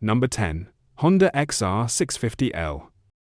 Number 10. Honda XR650L.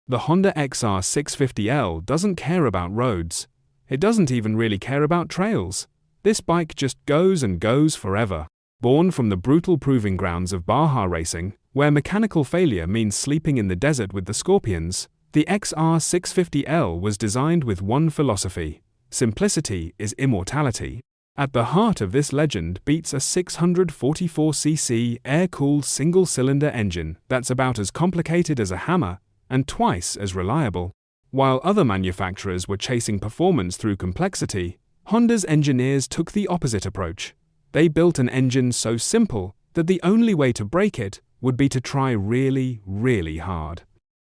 The Honda XR650L doesn't care about roads. It doesn't even really care about trails. This bike just goes and goes forever. Born from the brutal proving grounds of Baja racing, where mechanical failure means sleeping in the desert with the scorpions, the XR650L was designed with one philosophy: simplicity is immortality. At the heart of this legend beats a 644cc air-cooled single-cylinder engine that's about as complicated as a hammer and twice as reliable. While other manufacturers were chasing performance through complexity, Honda's engineers took the opposite approach. They built an engine so simple that the only way to break it would be to try really, really hard.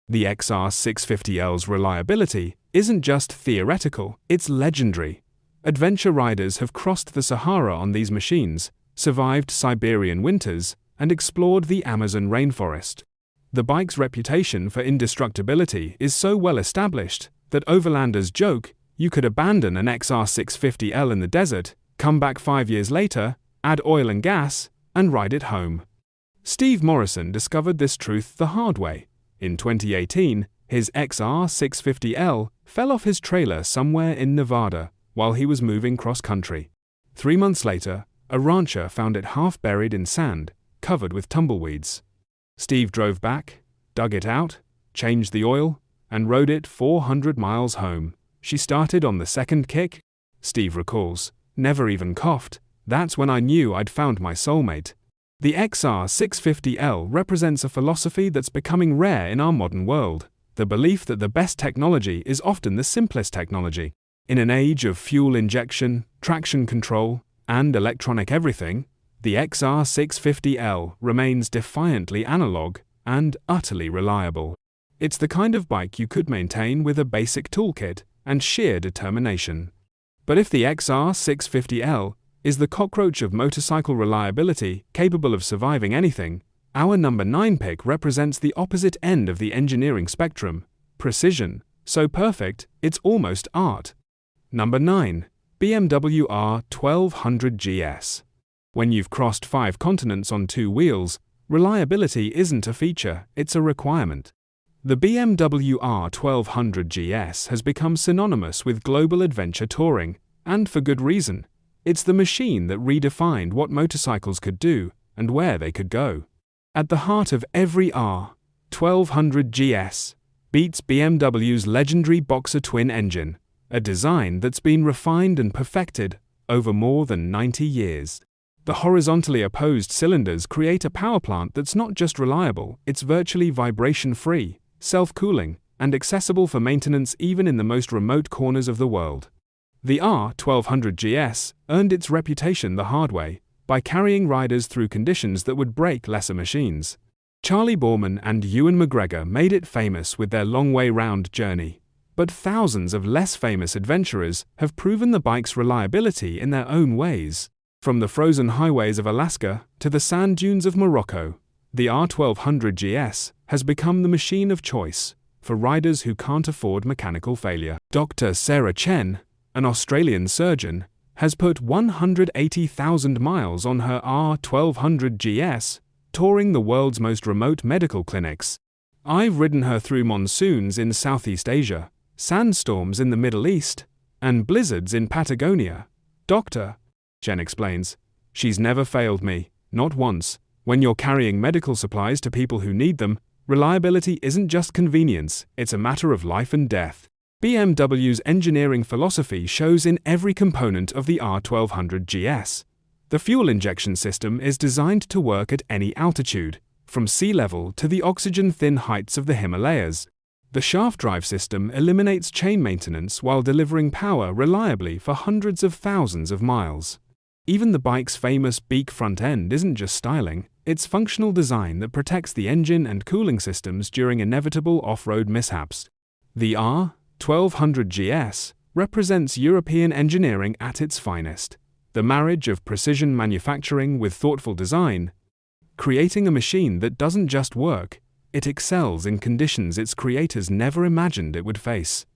The XR650L's reliability isn't just theoretical, it's legendary. Adventure riders have crossed the Sahara on these machines, survived Siberian winters, and explored the Amazon rainforest. The bike's reputation for indestructibility is so well established that overlanders joke you could abandon an XR650L in the desert, come back 5 years later, add oil and gas, and ride it home. Steve Morrison discovered this truth the hard way. In 2018, his XR650L fell off his trailer somewhere in Nevada while he was moving cross-country. 3 months later, a rancher found it half buried in sand, covered with tumbleweeds. Steve drove back, dug it out, changed the oil, and rode it 400 miles home. She started on the second kick, Steve recalls, never even coughed. That's when I knew I'd found my soulmate. The XR650L represents a philosophy that's becoming rare in our modern world, the belief that the best technology is often the simplest technology. In an age of fuel injection, traction control, and electronic everything, the XR650L remains defiantly analog and utterly reliable. It's the kind of bike you could maintain with a basic toolkit and sheer determination. But if the XR650L is the cockroach of motorcycle reliability capable of surviving anything, our number 9 pick represents the opposite end of the engineering spectrum: precision, so perfect it's almost art. Number 9. BMW R1200GS. When you've crossed 5 continents on 2 wheels, reliability isn't a feature, it's a requirement. The BMW R1200GS has become synonymous with global adventure touring, and for good reason. It's the machine that redefined what motorcycles could do and where they could go. At the heart of every R1200GS beats BMW's legendary Boxer twin engine, a design that's been refined and perfected over more than 90 years. The horizontally opposed cylinders create a power plant that's not just reliable, it's virtually vibration-free, self-cooling, and accessible for maintenance even in the most remote corners of the world. The R1200GS earned its reputation the hard way, by carrying riders through conditions that would break lesser machines. Charlie Borman and Ewan McGregor made it famous with their long way round journey, but thousands of less famous adventurers have proven the bike's reliability in their own ways. From the frozen highways of Alaska to the sand dunes of Morocco, the R1200GS has become the machine of choice for riders who can't afford mechanical failure. Dr. Sarah Chen, an Australian surgeon, has put 180,000 miles on her R1200GS, touring the world's most remote medical clinics. I've ridden her through monsoons in Southeast Asia, sandstorms in the Middle East, and blizzards in Patagonia. Dr. Chen explains, she's never failed me, not once. When you're carrying medical supplies to people who need them, reliability isn't just convenience, it's a matter of life and death. BMW's engineering philosophy shows in every component of the R1200GS. The fuel injection system is designed to work at any altitude, from sea level to the oxygen-thin heights of the Himalayas. The shaft drive system eliminates chain maintenance while delivering power reliably for hundreds of thousands of miles. Even the bike's famous beak front end isn't just styling, it's functional design that protects the engine and cooling systems during inevitable off-road mishaps. The R1200GS represents European engineering at its finest, the marriage of precision manufacturing with thoughtful design, creating a machine that doesn't just work, it excels in conditions its creators never imagined it would face.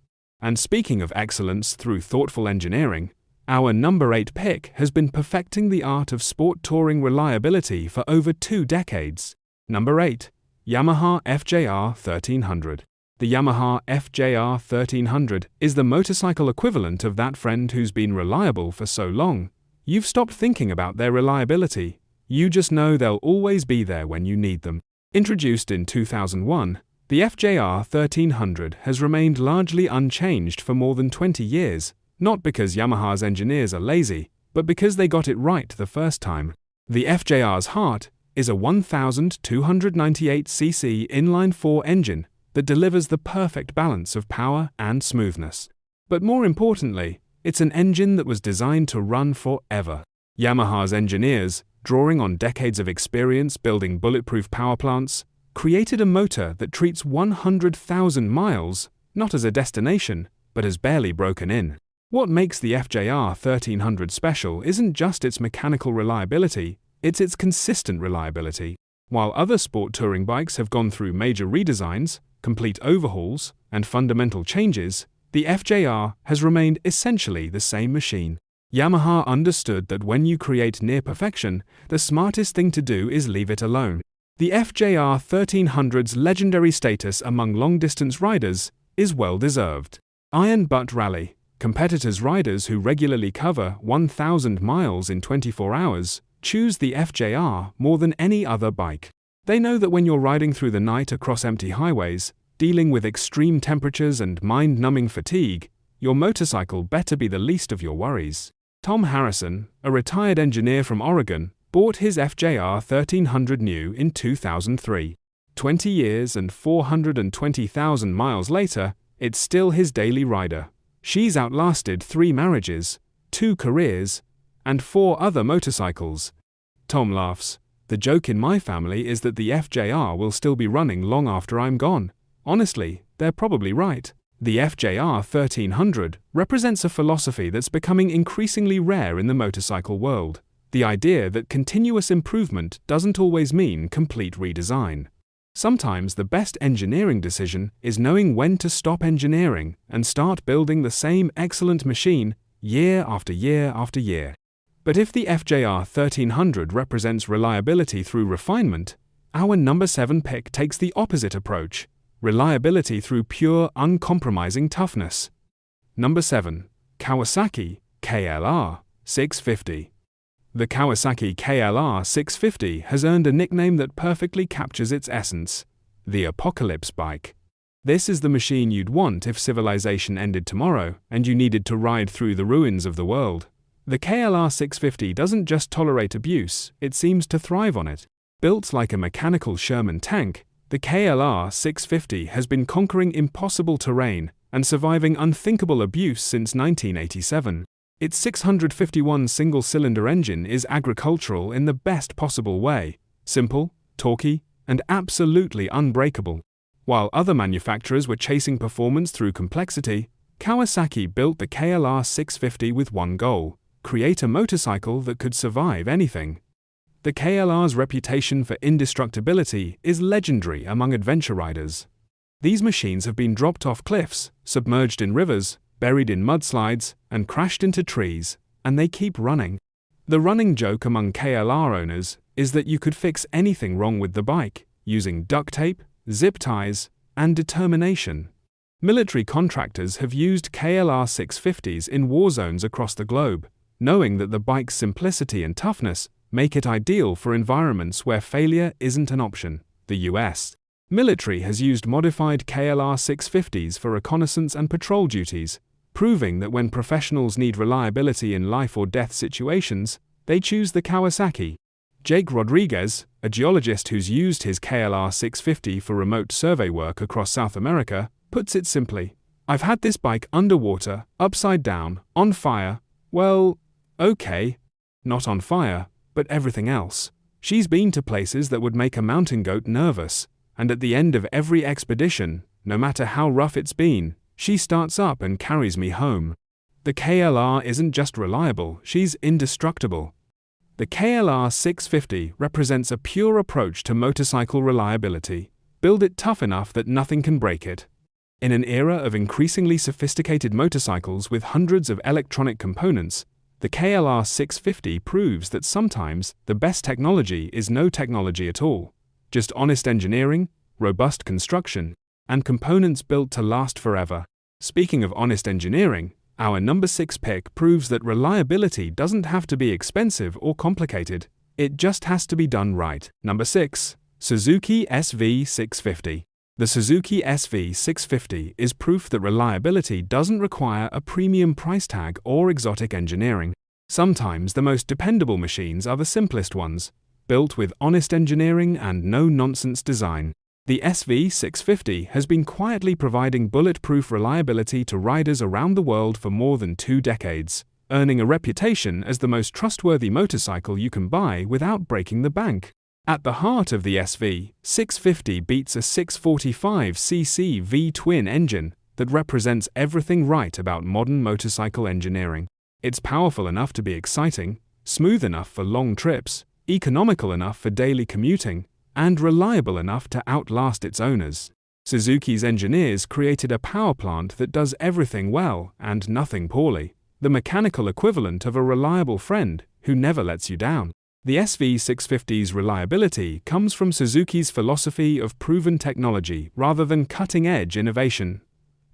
And speaking of excellence through thoughtful engineering, our number 8 pick has been perfecting the art of sport touring reliability for over 2 decades. Number 8. Yamaha FJR1300. The Yamaha FJR1300 is the motorcycle equivalent of that friend who's been reliable for so long. You've stopped thinking about their reliability. You just know they'll always be there when you need them. Introduced in 2001, the FJR1300 has remained largely unchanged for more than 20 years, not because Yamaha's engineers are lazy, but because they got it right the first time. The FJR's heart is a 1,298cc inline-4 engine that delivers the perfect balance of power and smoothness. But more importantly, it's an engine that was designed to run forever. Yamaha's engineers, drawing on decades of experience building bulletproof power plants, created a motor that treats 100,000 miles not as a destination, but as barely broken in. What makes the FJR1300 special isn't just its mechanical reliability, it's its consistent reliability. While other sport touring bikes have gone through major redesigns, complete overhauls, and fundamental changes, the FJR has remained essentially the same machine. Yamaha understood that when you create near perfection, the smartest thing to do is leave it alone. The FJR1300's legendary status among long-distance riders is well-deserved. Iron Butt Rally. Competitors' riders who regularly cover 1,000 miles in 24 hours choose the FJR more than any other bike. They know that when you're riding through the night across empty highways, dealing with extreme temperatures and mind-numbing fatigue, your motorcycle better be the least of your worries. Tom Harrison, a retired engineer from Oregon, bought his FJR1300 new in 2003. 20 years and 420,000 miles later, it's still his daily rider. She's outlasted 3 marriages, 2 careers, and 4 other motorcycles. Tom laughs. The joke in my family is that the FJR will still be running long after I'm gone. Honestly, they're probably right. The FJR1300 represents a philosophy that's becoming increasingly rare in the motorcycle world. The idea that continuous improvement doesn't always mean complete redesign. Sometimes the best engineering decision is knowing when to stop engineering and start building the same excellent machine year after year after year. But if the FJR1300 represents reliability through refinement, our number 7 pick takes the opposite approach: reliability through pure, uncompromising toughness. Number 7. Kawasaki KLR650. The Kawasaki KLR650 has earned a nickname that perfectly captures its essence: the apocalypse bike. This is the machine you'd want if civilization ended tomorrow and you needed to ride through the ruins of the world. The KLR650 doesn't just tolerate abuse, it seems to thrive on it. Built like a mechanical Sherman tank, the KLR650 has been conquering impossible terrain and surviving unthinkable abuse since 1987. Its 651 single-cylinder engine is agricultural in the best possible way: simple, torquey, and absolutely unbreakable. While other manufacturers were chasing performance through complexity, Kawasaki built the KLR650 with one goal: create a motorcycle that could survive anything. The KLR's reputation for indestructibility is legendary among adventure riders. These machines have been dropped off cliffs, submerged in rivers, buried in mudslides, and crashed into trees, and they keep running. The running joke among KLR owners is that you could fix anything wrong with the bike using duct tape, zip ties, and determination. Military contractors have used KLR650s in war zones across the globe, knowing that the bike's simplicity and toughness make it ideal for environments where failure isn't an option. The US military has used modified KLR650s for reconnaissance and patrol duties, proving that when professionals need reliability in life or death situations, they choose the Kawasaki. Jake Rodriguez, a geologist who's used his KLR650 for remote survey work across South America, puts it simply: "I've had this bike underwater, upside down, on fire, well, okay, not on fire, but everything else. She's been to places that would make a mountain goat nervous, and at the end of every expedition, no matter how rough it's been, she starts up and carries me home." The KLR isn't just reliable, she's indestructible. The KLR650 represents a pure approach to motorcycle reliability. Build it tough enough that nothing can break it. In an era of increasingly sophisticated motorcycles with hundreds of electronic components, the KLR650 proves that sometimes the best technology is no technology at all. Just honest engineering, robust construction, and components built to last forever. Speaking of honest engineering, our number 6 pick proves that reliability doesn't have to be expensive or complicated. It just has to be done right. Number 6. Suzuki SV650. The Suzuki SV650 is proof that reliability doesn't require a premium price tag or exotic engineering. Sometimes the most dependable machines are the simplest ones, built with honest engineering and no-nonsense design. The SV650 has been quietly providing bulletproof reliability to riders around the world for more than 2 decades, earning a reputation as the most trustworthy motorcycle you can buy without breaking the bank. At the heart of the SV650 beats a 645cc V-twin engine that represents everything right about modern motorcycle engineering. It's powerful enough to be exciting, smooth enough for long trips, economical enough for daily commuting, and reliable enough to outlast its owners. Suzuki's engineers created a power plant that does everything well and nothing poorly, the mechanical equivalent of a reliable friend who never lets you down. The SV650's reliability comes from Suzuki's philosophy of proven technology rather than cutting-edge innovation.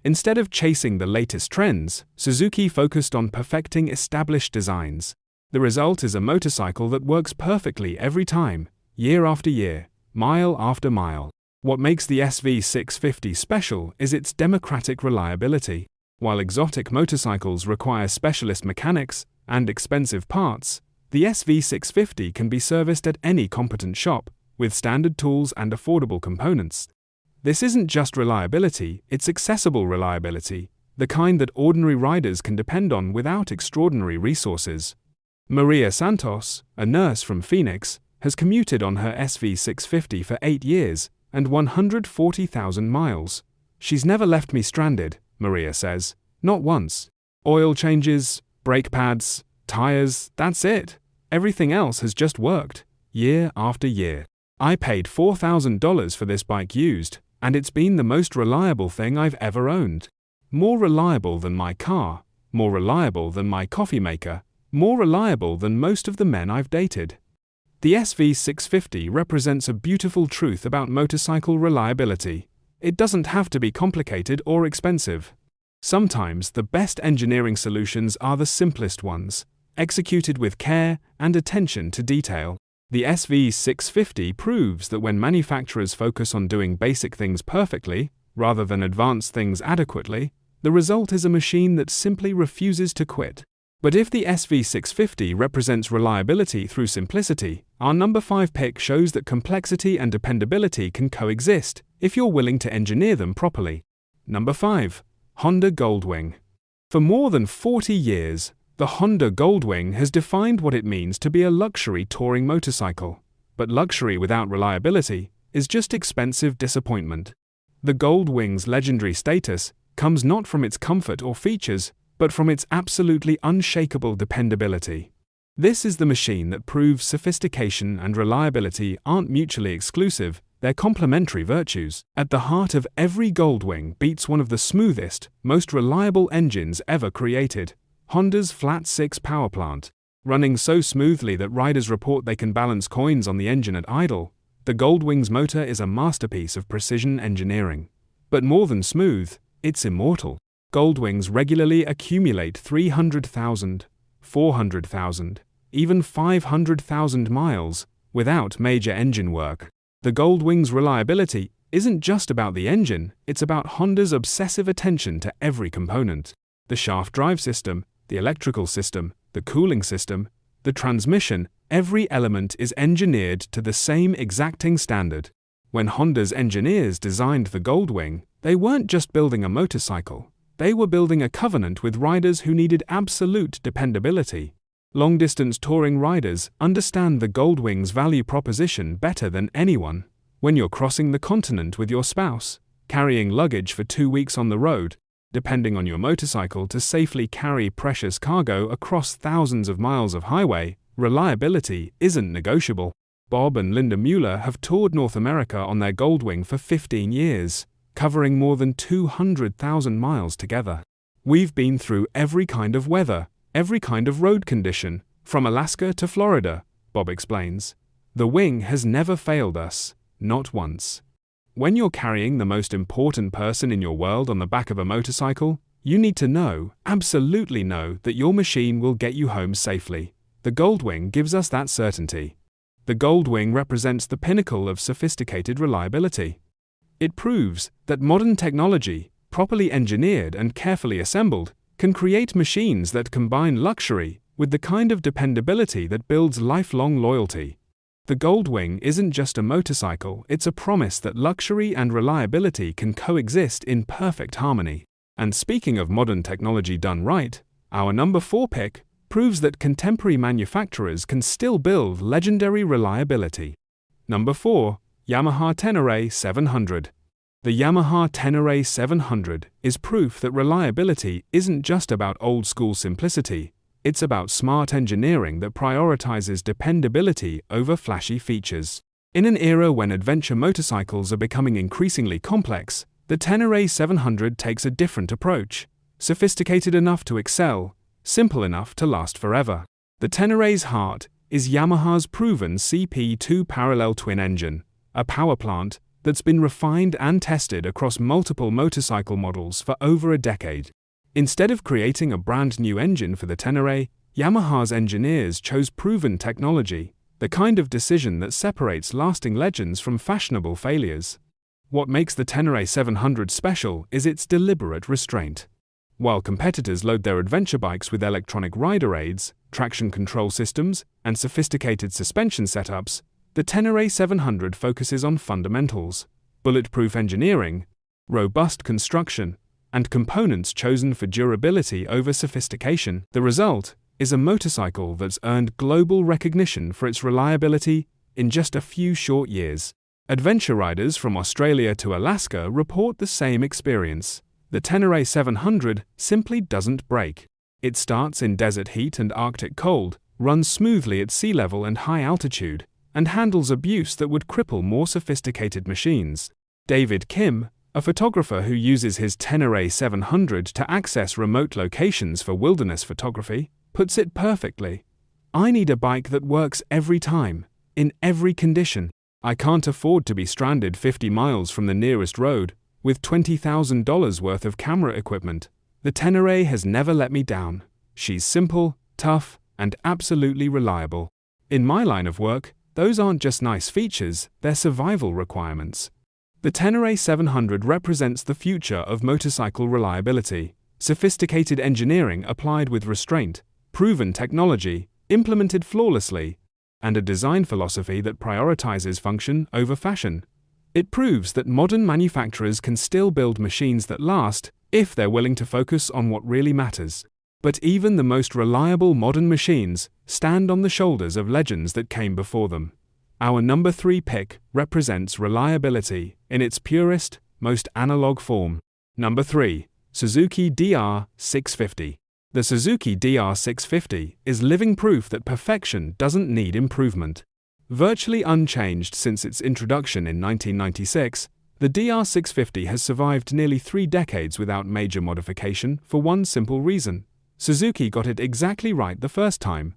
Instead of chasing the latest trends, Suzuki focused on perfecting established designs. The result is a motorcycle that works perfectly every time, year after year, mile after mile. What makes the SV650 special is its democratic reliability. While exotic motorcycles require specialist mechanics and expensive parts, the SV650 can be serviced at any competent shop, with standard tools and affordable components. This isn't just reliability, it's accessible reliability, the kind that ordinary riders can depend on without extraordinary resources. Maria Santos, a nurse from Phoenix, has commuted on her SV650 for 8 years and 140,000 miles. She's never left me stranded, Maria says. Not once. Oil changes, brake pads, tires, that's it. Everything else has just worked, year after year. I paid $4,000 for this bike used, and it's been the most reliable thing I've ever owned. More reliable than my car, more reliable than my coffee maker, more reliable than most of the men I've dated. The SV650 represents a beautiful truth about motorcycle reliability. It doesn't have to be complicated or expensive. Sometimes the best engineering solutions are the simplest ones, executed with care and attention to detail. The SV650 proves that when manufacturers focus on doing basic things perfectly, rather than advanced things adequately, the result is a machine that simply refuses to quit. But if the SV650 represents reliability through simplicity, our number 5 pick shows that complexity and dependability can coexist if you're willing to engineer them properly. Number 5. Honda Goldwing. For more than 40 years, the Honda Goldwing has defined what it means to be a luxury touring motorcycle. But luxury without reliability is just expensive disappointment. The Goldwing's legendary status comes not from its comfort or features, but from its absolutely unshakable dependability. This is the machine that proves sophistication and reliability aren't mutually exclusive, they're complementary virtues. At the heart of every Goldwing beats one of the smoothest, most reliable engines ever created, Honda's Flat 6 power plant. Running so smoothly that riders report they can balance coins on the engine at idle, the Goldwing's motor is a masterpiece of precision engineering. But more than smooth, it's immortal. Goldwings regularly accumulate 300,000, 400,000, even 500,000 miles without major engine work. The Goldwing's reliability isn't just about the engine, it's about Honda's obsessive attention to every component. The shaft drive system, the electrical system, the cooling system, the transmission, every element is engineered to the same exacting standard. When Honda's engineers designed the Goldwing, they weren't just building a motorcycle. They were building a covenant with riders who needed absolute dependability. Long-distance touring riders understand the Goldwing's value proposition better than anyone. When you're crossing the continent with your spouse, carrying luggage for 2 weeks on the road, depending on your motorcycle to safely carry precious cargo across thousands of miles of highway, reliability isn't negotiable. Bob and Linda Mueller have toured North America on their Goldwing for 15 years, covering more than 200,000 miles together. We've been through every kind of weather, every kind of road condition, from Alaska to Florida, Bob explains. The wing has never failed us, not once. When you're carrying the most important person in your world on the back of a motorcycle, you need to know, absolutely know, that your machine will get you home safely. The Goldwing gives us that certainty. The Goldwing represents the pinnacle of sophisticated reliability. It proves that modern technology, properly engineered and carefully assembled, can create machines that combine luxury with the kind of dependability that builds lifelong loyalty. The Goldwing isn't just a motorcycle, it's a promise that luxury and reliability can coexist in perfect harmony. And speaking of modern technology done right, our number 4 pick proves that contemporary manufacturers can still build legendary reliability. Number 4. Yamaha Ténéré 700. The Yamaha Ténéré 700 is proof that reliability isn't just about old-school simplicity, it's about smart engineering that prioritizes dependability over flashy features. In an era when adventure motorcycles are becoming increasingly complex, the Tenere 700 takes a different approach, sophisticated enough to excel, simple enough to last forever. The Tenere's heart is Yamaha's proven CP2 parallel twin engine, a power plant that's been refined and tested across multiple motorcycle models for over a decade. Instead of creating a brand new engine for the Tenere, Yamaha's engineers chose proven technology, the kind of decision that separates lasting legends from fashionable failures. What makes the Tenere 700 special is its deliberate restraint. While competitors load their adventure bikes with electronic rider aids, traction control systems, and sophisticated suspension setups, the Tenere 700 focuses on fundamentals, bulletproof engineering, robust construction, and components chosen for durability over sophistication. The result is a motorcycle that's earned global recognition for its reliability in just a few short years. Adventure riders from Australia to Alaska report the same experience. The Tenere 700 simply doesn't break. It starts in desert heat and Arctic cold, runs smoothly at sea level and high altitude, and handles abuse that would cripple more sophisticated machines. David Kim, a photographer who uses his Tenere 700 to access remote locations for wilderness photography, puts it perfectly. "I need a bike that works every time, in every condition. I can't afford to be stranded 50 miles from the nearest road with $20,000 worth of camera equipment. The Tenere has never let me down. She's simple, tough, and absolutely reliable. In my line of work, those aren't just nice features, they're survival requirements." The Tenere 700 represents the future of motorcycle reliability, sophisticated engineering applied with restraint, proven technology, implemented flawlessly, and a design philosophy that prioritizes function over fashion. It proves that modern manufacturers can still build machines that last if they're willing to focus on what really matters. But even the most reliable modern machines stand on the shoulders of legends that came before them. Our number 3 pick represents reliability in its purest, most analog form. Number 3. Suzuki DR650. The Suzuki DR650 is living proof that perfection doesn't need improvement. Virtually unchanged since its introduction in 1996, the DR650 has survived nearly 3 decades without major modification for one simple reason: Suzuki got it exactly right the first time,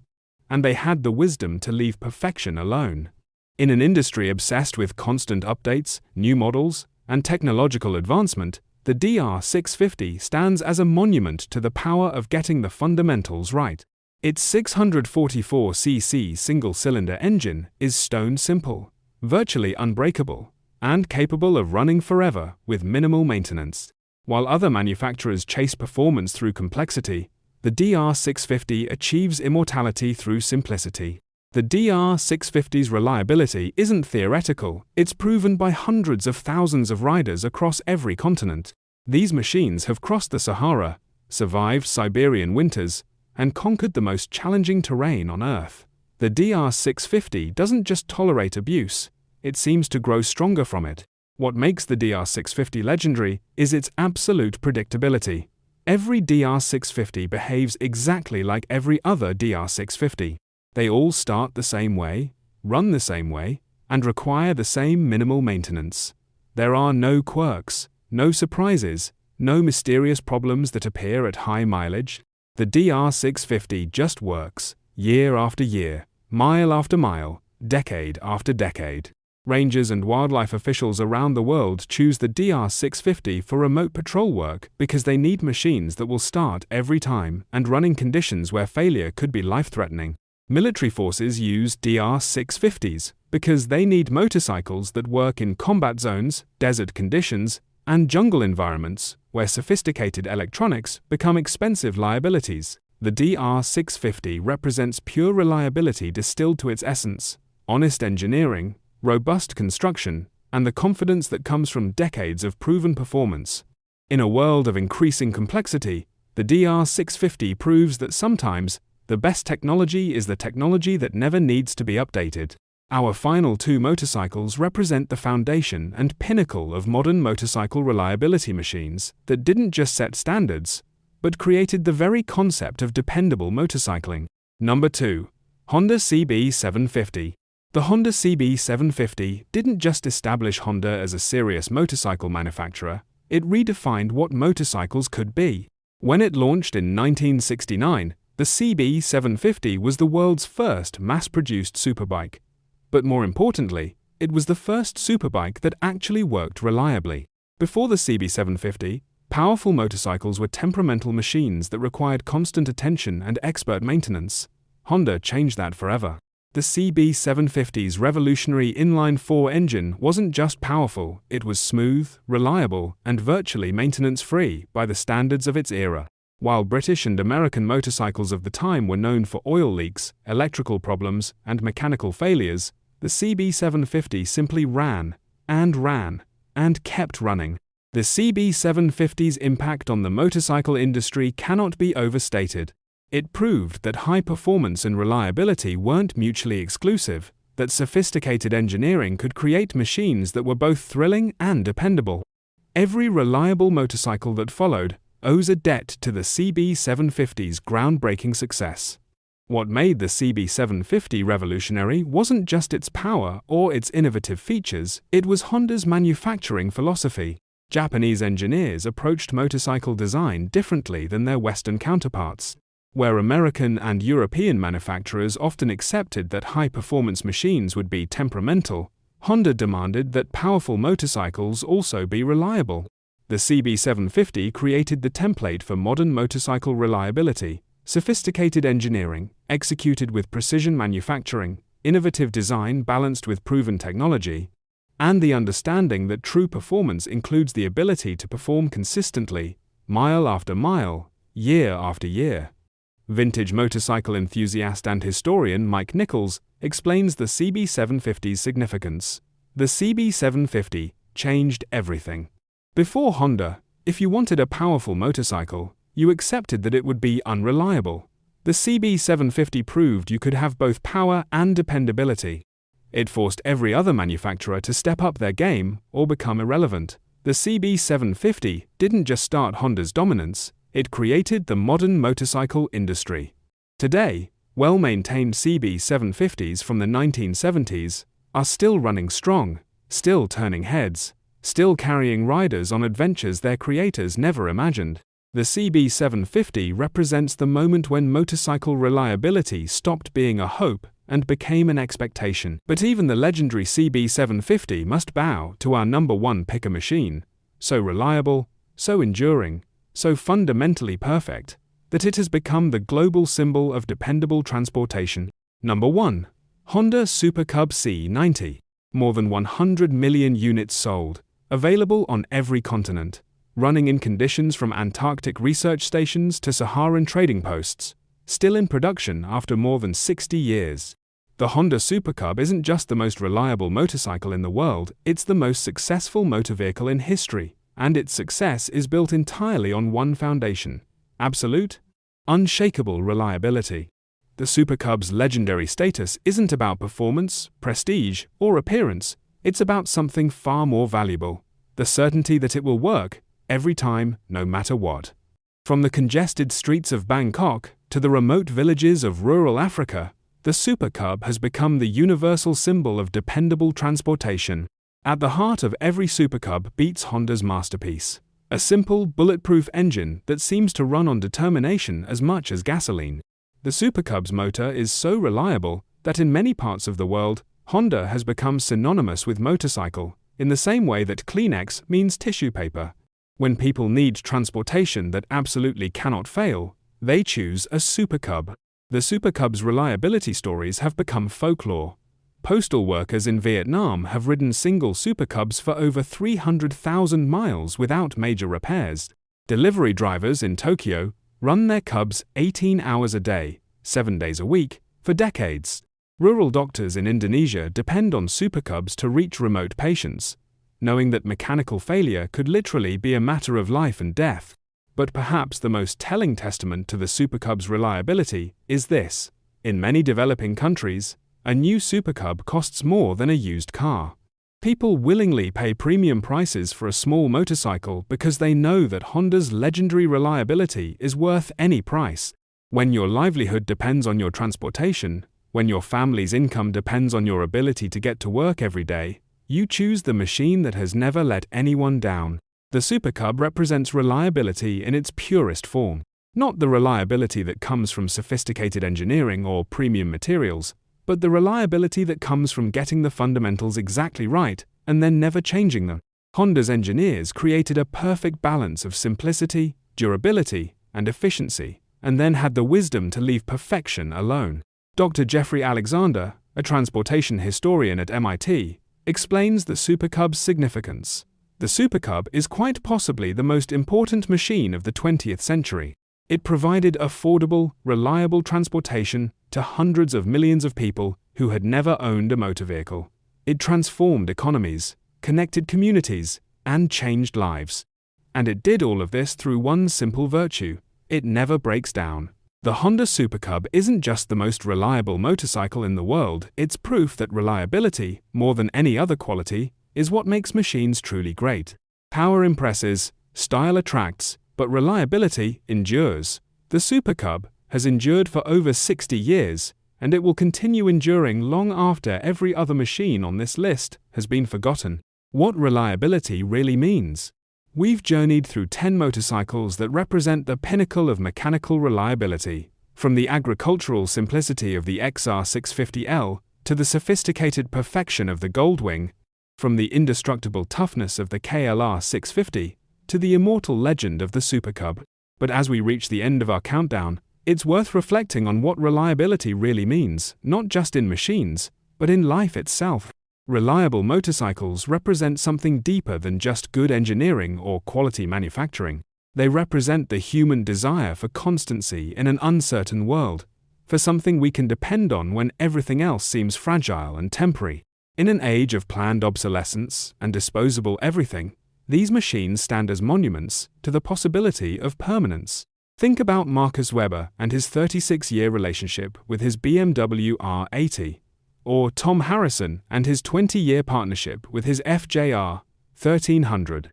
and they had the wisdom to leave perfection alone. In an industry obsessed with constant updates, new models, and technological advancement, the DR650 stands as a monument to the power of getting the fundamentals right. Its 644cc single-cylinder engine is stone simple, virtually unbreakable, and capable of running forever with minimal maintenance. While other manufacturers chase performance through complexity, the DR650 achieves immortality through simplicity. The DR650's reliability isn't theoretical, it's proven by hundreds of thousands of riders across every continent. These machines have crossed the Sahara, survived Siberian winters, and conquered the most challenging terrain on Earth. The DR650 doesn't just tolerate abuse, it seems to grow stronger from it. What makes the DR650 legendary is its absolute predictability. Every DR650 behaves exactly like every other DR650. They all start the same way, run the same way, and require the same minimal maintenance. There are no quirks, no surprises, no mysterious problems that appear at high mileage. The DR650 just works, year after year, mile after mile, decade after decade. Rangers and wildlife officials around the world choose the DR650 for remote patrol work because they need machines that will start every time and run in conditions where failure could be life-threatening. Military forces use DR650s because they need motorcycles that work in combat zones, desert conditions, and jungle environments where sophisticated electronics become expensive liabilities. The DR650 represents pure reliability distilled to its essence, honest engineering, robust construction, and the confidence that comes from decades of proven performance. In a world of increasing complexity, the DR650 proves that sometimes the best technology is the technology that never needs to be updated. Our final two motorcycles represent the foundation and pinnacle of modern motorcycle reliability machines that didn't just set standards, but created the very concept of dependable motorcycling. Number 2. Honda CB750. The Honda CB750 didn't just establish Honda as a serious motorcycle manufacturer, it redefined what motorcycles could be. When it launched in 1969, the CB750 was the world's first mass-produced superbike. But more importantly, it was the first superbike that actually worked reliably. Before the CB750, powerful motorcycles were temperamental machines that required constant attention and expert maintenance. Honda changed that forever. The CB750's revolutionary inline-4 engine wasn't just powerful, it was smooth, reliable, and virtually maintenance-free by the standards of its era. While British and American motorcycles of the time were known for oil leaks, electrical problems, and mechanical failures, the CB750 simply ran, and kept running. The CB750's impact on the motorcycle industry cannot be overstated. It proved that high performance and reliability weren't mutually exclusive, that sophisticated engineering could create machines that were both thrilling and dependable. Every reliable motorcycle that followed owes a debt to the CB750's groundbreaking success. What made the CB750 revolutionary wasn't just its power or its innovative features, it was Honda's manufacturing philosophy. Japanese engineers approached motorcycle design differently than their Western counterparts. Where American and European manufacturers often accepted that high-performance machines would be temperamental, Honda demanded that powerful motorcycles also be reliable. The CB750 created the template for modern motorcycle reliability: sophisticated engineering, executed with precision manufacturing, innovative design balanced with proven technology, and the understanding that true performance includes the ability to perform consistently, mile after mile, year after year. Vintage motorcycle enthusiast and historian Mike Nichols explains the CB750's significance. The CB750 changed everything. Before Honda, if you wanted a powerful motorcycle, you accepted that it would be unreliable. The CB750 proved you could have both power and dependability. It forced every other manufacturer to step up their game or become irrelevant. The CB750 didn't just start Honda's dominance, it created the modern motorcycle industry. Today, well-maintained CB750s from the 1970s are still running strong, still turning heads, still carrying riders on adventures their creators never imagined. The CB750 represents the moment when motorcycle reliability stopped being a hope and became an expectation. But even the legendary CB750 must bow to our number one picker machine, so reliable, so enduring, so fundamentally perfect, that it has become the global symbol of dependable transportation. Number 1. Honda Super Cub C90. More than 100 million units sold, available on every continent, running in conditions from Antarctic research stations to Saharan trading posts, still in production after more than 60 years. The Honda Super Cub isn't just the most reliable motorcycle in the world, it's the most successful motor vehicle in history, and its success is built entirely on one foundation: absolute, unshakable reliability. The Super Cub's legendary status isn't about performance, prestige, or appearance, it's about something far more valuable: the certainty that it will work every time, no matter what. From the congested streets of Bangkok to the remote villages of rural Africa, the Super Cub has become the universal symbol of dependable transportation. At the heart of every Super Cub beats Honda's masterpiece: a simple, bulletproof engine that seems to run on determination as much as gasoline. The Super Cub's motor is so reliable that in many parts of the world, Honda has become synonymous with motorcycle, in the same way that Kleenex means tissue paper. When people need transportation that absolutely cannot fail, they choose a Super Cub. The Super Cub's reliability stories have become folklore. Postal workers in Vietnam have ridden single Super Cubs for over 300,000 miles without major repairs. Delivery drivers in Tokyo run their Cubs 18 hours a day, 7 days a week, for decades. Rural doctors in Indonesia depend on Super Cubs to reach remote patients, knowing that mechanical failure could literally be a matter of life and death. But perhaps the most telling testament to the Super Cub's reliability is this. In many developing countries, a new Super Cub costs more than a used car. People willingly pay premium prices for a small motorcycle because they know that Honda's legendary reliability is worth any price. When your livelihood depends on your transportation, when your family's income depends on your ability to get to work every day, you choose the machine that has never let anyone down. The Super Cub represents reliability in its purest form. Not the reliability that comes from sophisticated engineering or premium materials, but the reliability that comes from getting the fundamentals exactly right and then never changing them. Honda's engineers created a perfect balance of simplicity, durability, and efficiency, and then had the wisdom to leave perfection alone. Dr. Jeffrey Alexander, a transportation historian at MIT, explains the Super Cub's significance. The Super Cub is quite possibly the most important machine of the 20th century. It provided affordable, reliable transportation to hundreds of millions of people who had never owned a motor vehicle. It transformed economies, connected communities, and changed lives. And it did all of this through one simple virtue: it never breaks down. The Honda Super Cub isn't just the most reliable motorcycle in the world, it's proof that reliability, more than any other quality, is what makes machines truly great. Power impresses, style attracts, but reliability endures. The Super Cub has endured for over 60 years, and it will continue enduring long after every other machine on this list has been forgotten. What reliability really means? We've journeyed through 10 motorcycles that represent the pinnacle of mechanical reliability, from the agricultural simplicity of the XR650L to the sophisticated perfection of the Goldwing, from the indestructible toughness of the KLR650 to the immortal legend of the Super Cub. But as we reach the end of our countdown, it's worth reflecting on what reliability really means, not just in machines, but in life itself. Reliable motorcycles represent something deeper than just good engineering or quality manufacturing. They represent the human desire for constancy in an uncertain world, for something we can depend on when everything else seems fragile and temporary. In an age of planned obsolescence and disposable everything, these machines stand as monuments to the possibility of permanence. Think about Marcus Weber and his 36-year relationship with his BMW R80, or Tom Harrison and his 20-year partnership with his FJR1300.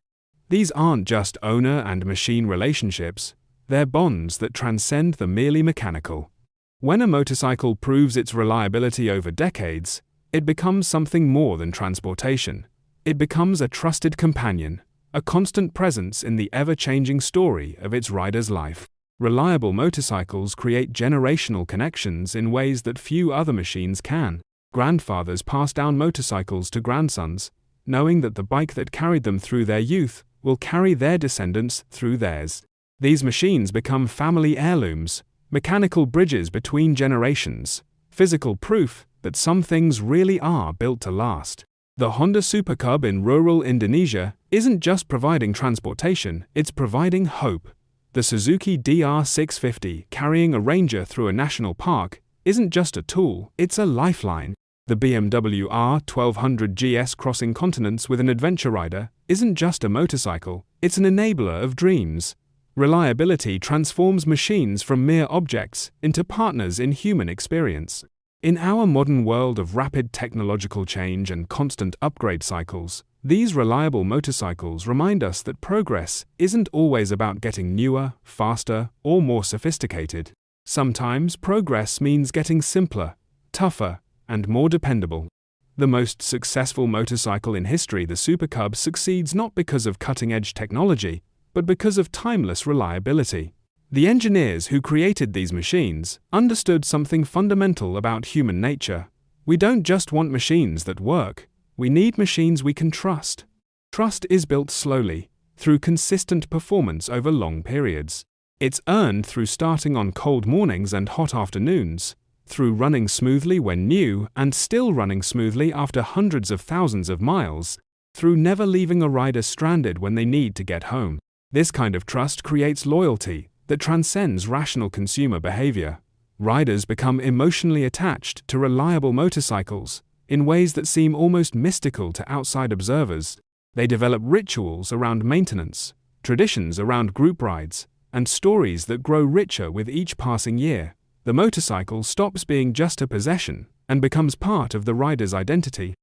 These aren't just owner and machine relationships, they're bonds that transcend the merely mechanical. When a motorcycle proves its reliability over decades, it becomes something more than transportation. It becomes a trusted companion, a constant presence in the ever-changing story of its rider's life. Reliable motorcycles create generational connections in ways that few other machines can. Grandfathers pass down motorcycles to grandsons, knowing that the bike that carried them through their youth will carry their descendants through theirs. These machines become family heirlooms, mechanical bridges between generations, physical proof that some things really are built to last. The Honda Super Cub in rural Indonesia isn't just providing transportation, it's providing hope. The Suzuki DR650 carrying a Ranger through a national park isn't just a tool, it's a lifeline. The BMW R1200GS crossing continents with an adventure rider isn't just a motorcycle, it's an enabler of dreams. Reliability transforms machines from mere objects into partners in human experience. In our modern world of rapid technological change and constant upgrade cycles, these reliable motorcycles remind us that progress isn't always about getting newer, faster, or more sophisticated. Sometimes progress means getting simpler, tougher, and more dependable. The most successful motorcycle in history, the Super Cub, succeeds not because of cutting-edge technology, but because of timeless reliability. The engineers who created these machines understood something fundamental about human nature. We don't just want machines that work, we need machines we can trust. Trust is built slowly, through consistent performance over long periods. It's earned through starting on cold mornings and hot afternoons, through running smoothly when new and still running smoothly after hundreds of thousands of miles, through never leaving a rider stranded when they need to get home. This kind of trust creates loyalty that transcends rational consumer behavior. Riders become emotionally attached to reliable motorcycles in ways that seem almost mystical to outside observers. They develop rituals around maintenance, traditions around group rides, and stories that grow richer with each passing year. The motorcycle stops being just a possession and becomes part of the rider's identity.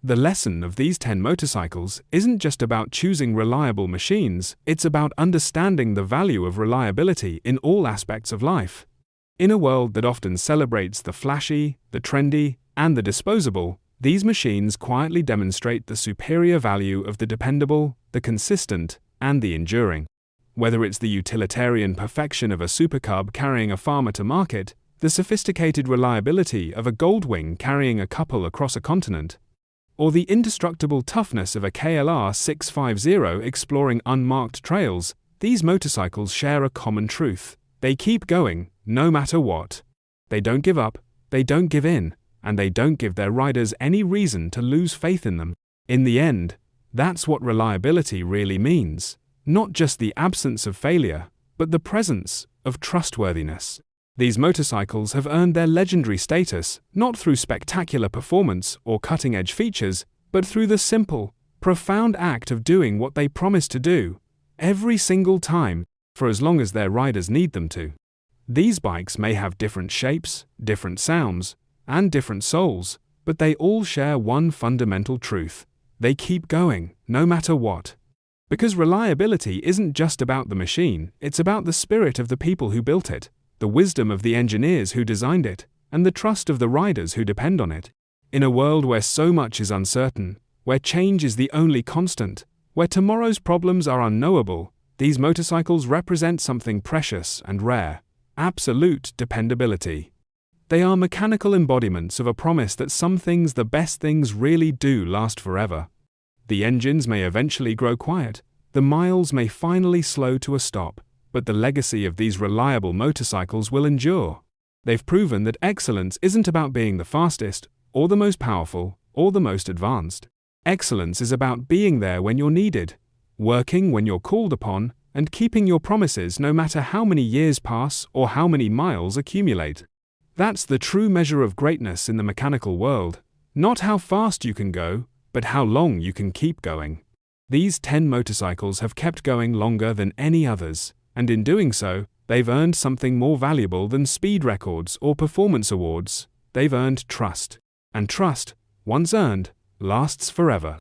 The lesson of these 10 motorcycles isn't just about choosing reliable machines, it's about understanding the value of reliability in all aspects of life. In a world that often celebrates the flashy, the trendy, and the disposable, these machines quietly demonstrate the superior value of the dependable, the consistent, and the enduring. Whether it's the utilitarian perfection of a Super Cub carrying a farmer to market, the sophisticated reliability of a Goldwing carrying a couple across a continent, or the indestructible toughness of a KLR650 exploring unmarked trails, these motorcycles share a common truth. They keep going, no matter what. They don't give up, they don't give in, and they don't give their riders any reason to lose faith in them. In the end, that's what reliability really means. Not just the absence of failure, but the presence of trustworthiness. These motorcycles have earned their legendary status not through spectacular performance or cutting-edge features, but through the simple, profound act of doing what they promise to do, every single time, for as long as their riders need them to. These bikes may have different shapes, different sounds, and different souls, but they all share one fundamental truth. They keep going, no matter what. Because reliability isn't just about the machine, it's about the spirit of the people who built it, the wisdom of the engineers who designed it, and the trust of the riders who depend on it. In a world where so much is uncertain, where change is the only constant, where tomorrow's problems are unknowable, these motorcycles represent something precious and rare: absolute dependability. They are mechanical embodiments of a promise that some things, the best things, really do last forever. The engines may eventually grow quiet, the miles may finally slow to a stop, but the legacy of these reliable motorcycles will endure. They've proven that excellence isn't about being the fastest, or the most powerful, or the most advanced. Excellence is about being there when you're needed, working when you're called upon, and keeping your promises no matter how many years pass or how many miles accumulate. That's the true measure of greatness in the mechanical world, not how fast you can go, but how long you can keep going. These 10 motorcycles have kept going longer than any others, and in doing so, they've earned something more valuable than speed records or performance awards. They've earned trust. And trust, once earned, lasts forever.